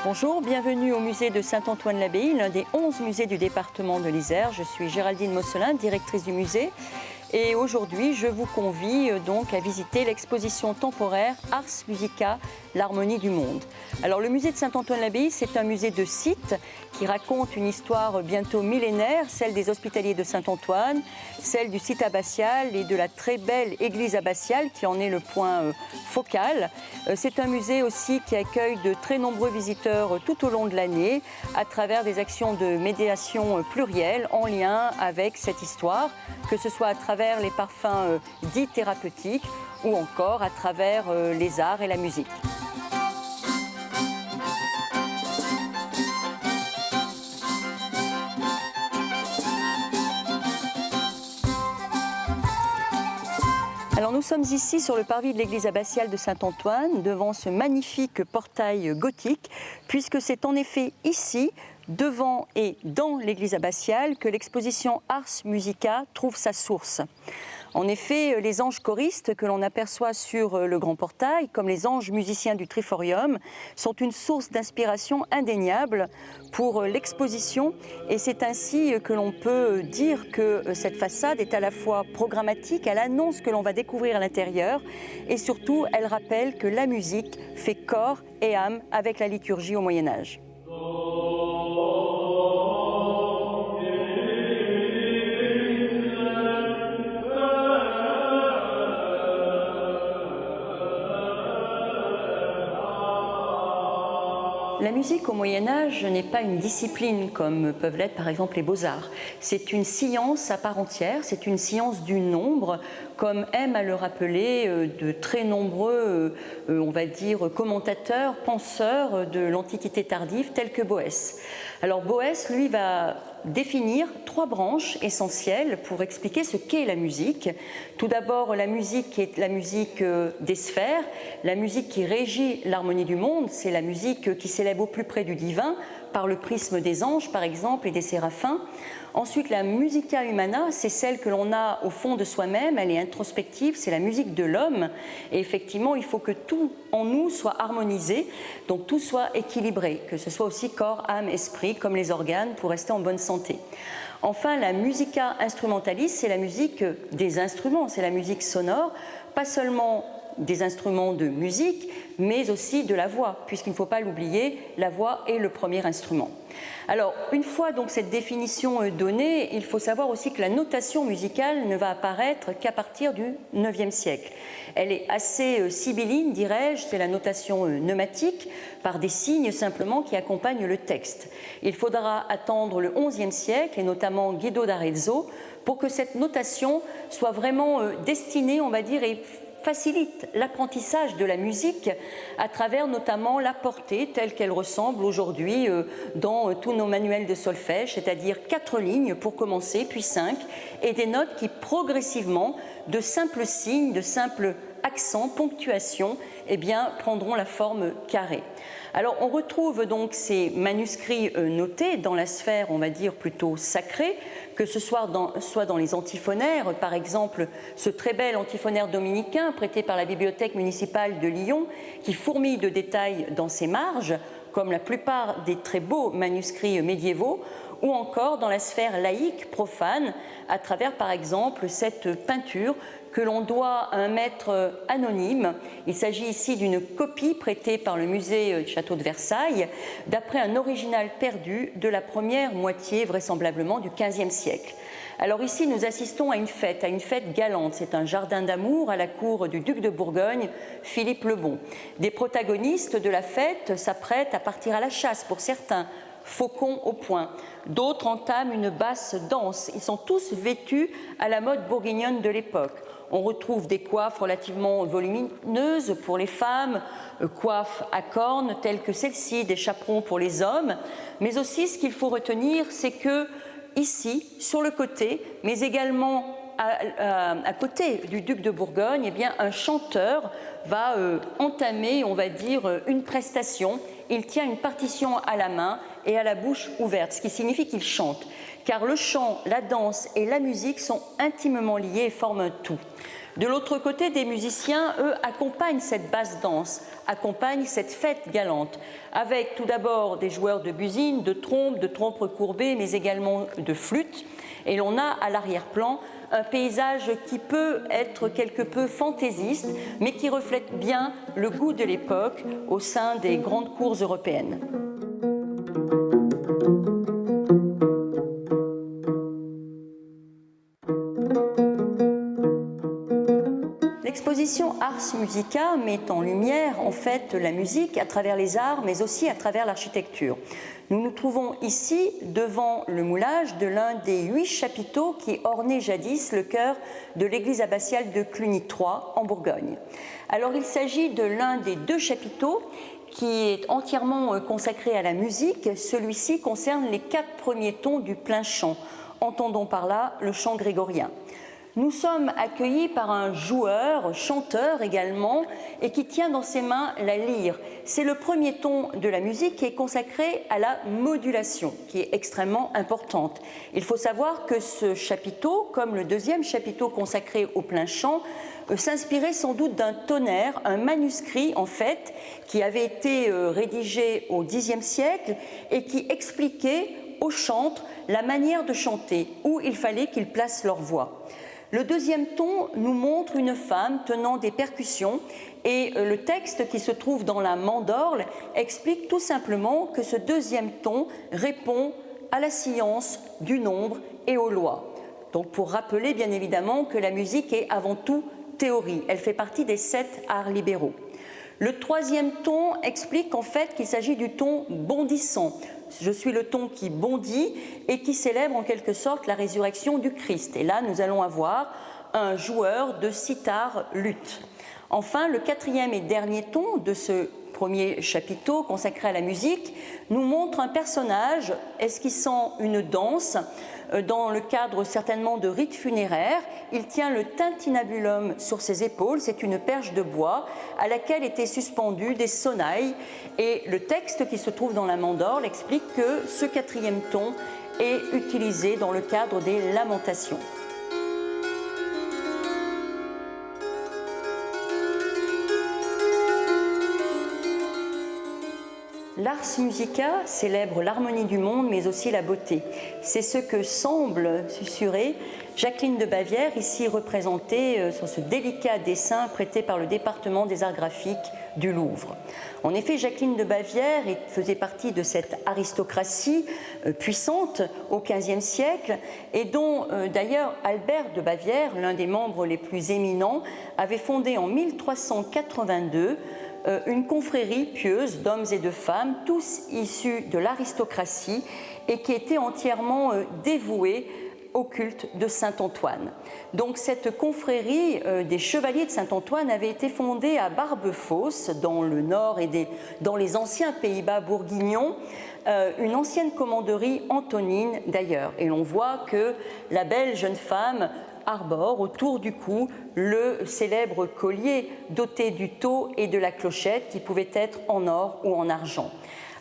Bonjour, bienvenue au musée de Saint-Antoine-l'Abbaye, l'un des 11 musées du département de l'Isère. Je suis Géraldine Mosselin, directrice du musée. Et aujourd'hui, je vous convie donc à visiter l'exposition temporaire Ars Musica, l'harmonie du monde. Alors le musée de Saint-Antoine-l'Abbaye, c'est un musée de site qui raconte une histoire bientôt millénaire, celle des Hospitaliers de Saint-Antoine, celle du site abbatial et de la très belle église abbatiale qui en est le point focal. C'est un musée aussi qui accueille de très nombreux visiteurs tout au long de l'année à travers des actions de médiation plurielles en lien avec cette histoire, que ce soit à travers les parfums dits thérapeutiques ou encore à travers les arts et la musique. Alors nous sommes ici sur le parvis de l'église abbatiale de Saint-Antoine, devant ce magnifique portail gothique, puisque c'est en effet ici, devant et dans l'église abbatiale, que l'exposition Ars Musica trouve sa source. En effet, les anges choristes que l'on aperçoit sur le grand portail, comme les anges musiciens du Triforium, sont une source d'inspiration indéniable pour l'exposition. Et c'est ainsi que l'on peut dire que cette façade est à la fois programmatique, elle annonce ce que l'on va découvrir à l'intérieur, et surtout, elle rappelle que la musique fait corps et âme avec la liturgie au Moyen-Âge. La musique au Moyen-Âge n'est pas une discipline comme peuvent l'être par exemple les beaux-arts. C'est une science à part entière, c'est une science du nombre, comme aiment à le rappeler de très nombreux, on va dire, commentateurs, penseurs de l'Antiquité tardive, tels que Boès. Alors Boès, lui, va définir 3 branches essentielles pour expliquer ce qu'est la musique. Tout d'abord, la musique est la musique des sphères, la musique qui régit l'harmonie du monde, c'est la musique qui s'élève au plus près du divin, par le prisme des anges par exemple et des séraphins. Ensuite, la musica humana, c'est celle que l'on a au fond de soi-même, elle est introspective, c'est la musique de l'homme. Et effectivement, il faut que tout en nous soit harmonisé, donc tout soit équilibré, que ce soit aussi corps, âme, esprit, comme les organes, pour rester en bonne santé. Enfin, la musica instrumentalis, c'est la musique des instruments, c'est la musique sonore, pas seulement des instruments de musique, mais aussi de la voix, puisqu'il ne faut pas l'oublier, la voix est le premier instrument. Alors, une fois donc cette définition donnée, il faut savoir aussi que la notation musicale ne va apparaître qu'à partir du IXe siècle. Elle est assez sibylline, dirais-je, c'est la notation neumatique, par des signes simplement qui accompagnent le texte. Il faudra attendre le XIe siècle, et notamment Guido d'Arezzo, pour que cette notation soit vraiment destinée, on va dire, et facilite l'apprentissage de la musique à travers notamment la portée telle qu'elle ressemble aujourd'hui dans tous nos manuels de solfège, c'est-à-dire 4 lignes pour commencer, puis 5, et des notes qui progressivement, de simples signes, de simples accents, ponctuations, eh bien, prendront la forme carrée. Alors on retrouve donc ces manuscrits notés dans la sphère, on va dire, plutôt sacrée, que ce soit dans les antiphonaires, par exemple ce très bel antiphonaire dominicain prêté par la bibliothèque municipale de Lyon, qui fourmille de détails dans ses marges, comme la plupart des très beaux manuscrits médiévaux, ou encore dans la sphère laïque, profane, à travers par exemple cette peinture que l'on doit à un maître anonyme. Il s'agit ici d'une copie prêtée par le musée du château de Versailles, d'après un original perdu de la première moitié vraisemblablement du XVe siècle. Alors ici, nous assistons à une fête galante. C'est un jardin d'amour à la cour du duc de Bourgogne, Philippe le Bon. Des protagonistes de la fête s'apprêtent à partir à la chasse pour certains, faucons au poing. D'autres entament une basse danse. Ils sont tous vêtus à la mode bourguignonne de l'époque. On retrouve des coiffes relativement volumineuses pour les femmes, coiffes à cornes telles que celle-ci, des chaperons pour les hommes. Mais aussi, ce qu'il faut retenir, c'est que ici, sur le côté, mais également à côté du duc de Bourgogne, eh bien, un chanteur va entamer, on va dire, une prestation. Il tient une partition à la main et à la bouche ouverte, ce qui signifie qu'il chante. Car le chant, la danse et la musique sont intimement liés et forment un tout. De l'autre côté, des musiciens, eux, accompagnent cette basse danse, accompagnent cette fête galante, avec tout d'abord des joueurs de buzines, de trompes recourbées, mais également de flûtes. Et l'on a à l'arrière-plan un paysage qui peut être quelque peu fantaisiste, mais qui reflète bien le goût de l'époque au sein des grandes cours européennes. L'exposition Ars Musica met en lumière en fait la musique à travers les arts, mais aussi à travers l'architecture. Nous nous trouvons ici devant le moulage de l'un des 8 chapiteaux qui ornaient jadis le chœur de l'église abbatiale de Cluny III en Bourgogne. Alors il s'agit de l'un des 2 chapiteaux qui est entièrement consacré à la musique. Celui-ci concerne les 4 premiers tons du plein chant. Entendons par là le chant grégorien. Nous sommes accueillis par un joueur, chanteur également, et qui tient dans ses mains la lyre. C'est le premier ton de la musique qui est consacré à la modulation, qui est extrêmement importante. Il faut savoir que ce chapiteau, comme le 2e chapiteau consacré au plein chant, s'inspirait sans doute d'un tonnerre, un manuscrit en fait, qui avait été rédigé au Xe siècle et qui expliquait aux chantres la manière de chanter, où il fallait qu'ils placent leur voix. Le 2e ton nous montre une femme tenant des percussions et le texte qui se trouve dans la mandorle explique tout simplement que ce 2e ton répond à la science du nombre et aux lois. Donc pour rappeler bien évidemment que la musique est avant tout théorie, elle fait partie des 7 arts libéraux. Le 3e ton explique en fait qu'il s'agit du ton bondissant. Je suis le ton qui bondit et qui célèbre en quelque sorte la résurrection du Christ. Et là, nous allons avoir un joueur de sitar luth. Enfin, le 4e et dernier ton de ce premier chapiteau consacré à la musique nous montre un personnage esquissant une danse dans le cadre certainement de rites funéraires. Il tient le tintinnabulum sur ses épaules, c'est une perche de bois à laquelle étaient suspendues des sonnailles, et le texte qui se trouve dans la mandorle explique que ce 4e ton est utilisé dans le cadre des lamentations. L'Ars Musica célèbre l'harmonie du monde, mais aussi la beauté. C'est ce que semble susurrer Jacqueline de Bavière, ici représentée sur ce délicat dessin prêté par le département des arts graphiques du Louvre. En effet, Jacqueline de Bavière faisait partie de cette aristocratie puissante au XVe siècle et dont d'ailleurs Albert de Bavière, l'un des membres les plus éminents, avait fondé en 1382 une confrérie pieuse d'hommes et de femmes, tous issus de l'aristocratie et qui étaient entièrement dévoués au culte de Saint-Antoine. Donc cette confrérie des chevaliers de Saint-Antoine avait été fondée à Barbefosse, dans le nord et dans les anciens Pays-Bas bourguignons, une ancienne commanderie antonine d'ailleurs. Et l'on voit que la belle jeune femme arbore autour du cou le célèbre collier doté du tau et de la clochette qui pouvait être en or ou en argent.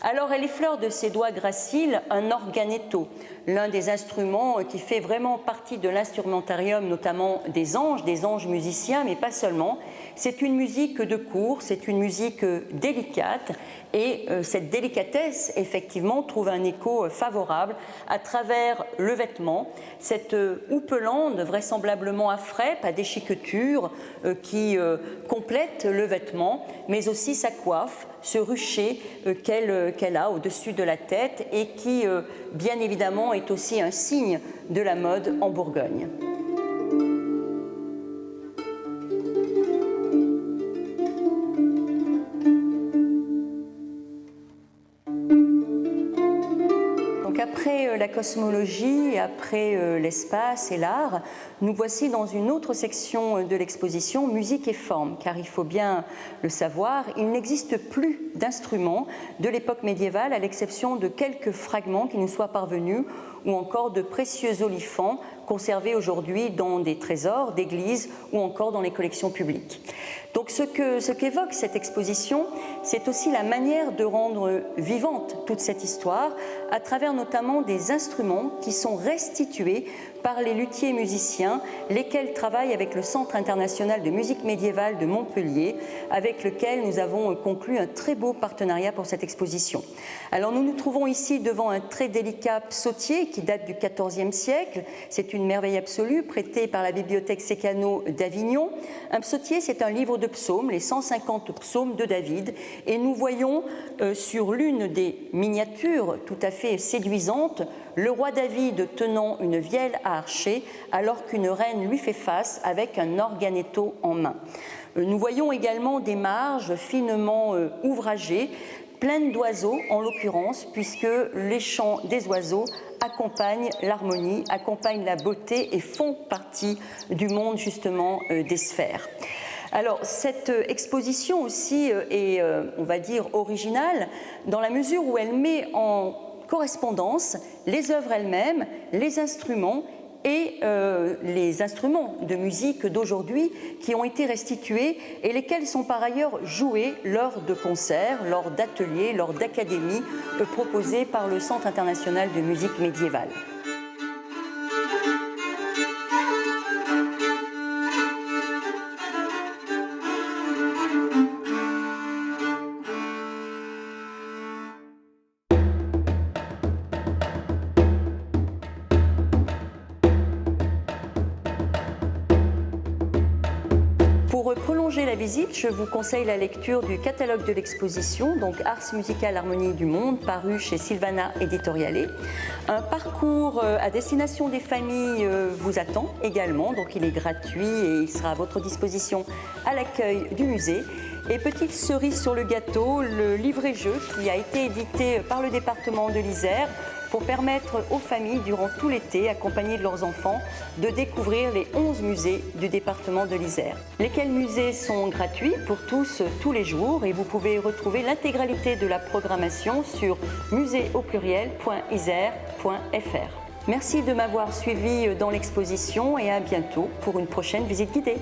Alors elle effleure de ses doigts graciles un organetto, l'un des instruments qui fait vraiment partie de l'instrumentarium, notamment des anges musiciens, mais pas seulement. C'est une musique de cour, c'est une musique délicate, et cette délicatesse, effectivement, trouve un écho favorable à travers le vêtement, cette houppelande vraisemblablement à frappe, à déchiqueture, qui complète le vêtement, mais aussi sa coiffe, ce rucher qu'elle a au-dessus de la tête et qui, bien évidemment, est aussi un signe de la mode en Bourgogne. Après la cosmologie, après l'espace et l'art, nous voici dans une autre section de l'exposition, musique et forme, car il faut bien le savoir, il n'existe plus d'instruments de l'époque médiévale, à l'exception de quelques fragments qui nous soient parvenus, ou encore de précieux olifants conservés aujourd'hui dans des trésors d'églises ou encore dans les collections publiques. Donc ce qu'évoque cette exposition, c'est aussi la manière de rendre vivante toute cette histoire à travers notamment des instruments qui sont restitués par les luthiers musiciens, lesquels travaillent avec le Centre international de musique médiévale de Montpellier, avec lequel nous avons conclu un très beau partenariat pour cette exposition. Alors nous nous trouvons ici devant un très délicat psautier qui date du XIVe siècle. C'est une merveille absolue, prêtée par la bibliothèque Sécano d'Avignon. Un psautier, c'est un livre de psaumes, les 150 psaumes de David, et nous voyons sur l'une des miniatures tout à fait séduisantes le roi David tenant une vielle à archer alors qu'une reine lui fait face avec un organetto en main. Nous voyons également des marges finement ouvragées, pleines d'oiseaux en l'occurrence, puisque les chants des oiseaux accompagnent l'harmonie, accompagnent la beauté et font partie du monde justement des sphères. Alors cette exposition aussi est, on va dire, originale dans la mesure où elle met en correspondance les œuvres elles-mêmes, les instruments et les instruments de musique d'aujourd'hui qui ont été restitués et lesquels sont par ailleurs joués lors de concerts, lors d'ateliers, lors d'académies proposées par le Centre international de musique médiévale. Pour prolonger la visite, je vous conseille la lecture du catalogue de l'exposition, donc Ars Musicale Harmonie du Monde, paru chez Sylvana Editoriale. Un parcours à destination des familles vous attend également, donc il est gratuit et il sera à votre disposition à l'accueil du musée. Et petite cerise sur le gâteau, le livret-jeu qui a été édité par le département de l'Isère pour permettre aux familles, durant tout l'été, accompagnées de leurs enfants, de découvrir les 11 musées du département de l'Isère. Lesquels musées sont gratuits pour tous, tous les jours, et vous pouvez retrouver l'intégralité de la programmation sur musée-isère.fr. Merci de m'avoir suivi dans l'exposition et à bientôt pour une prochaine visite guidée.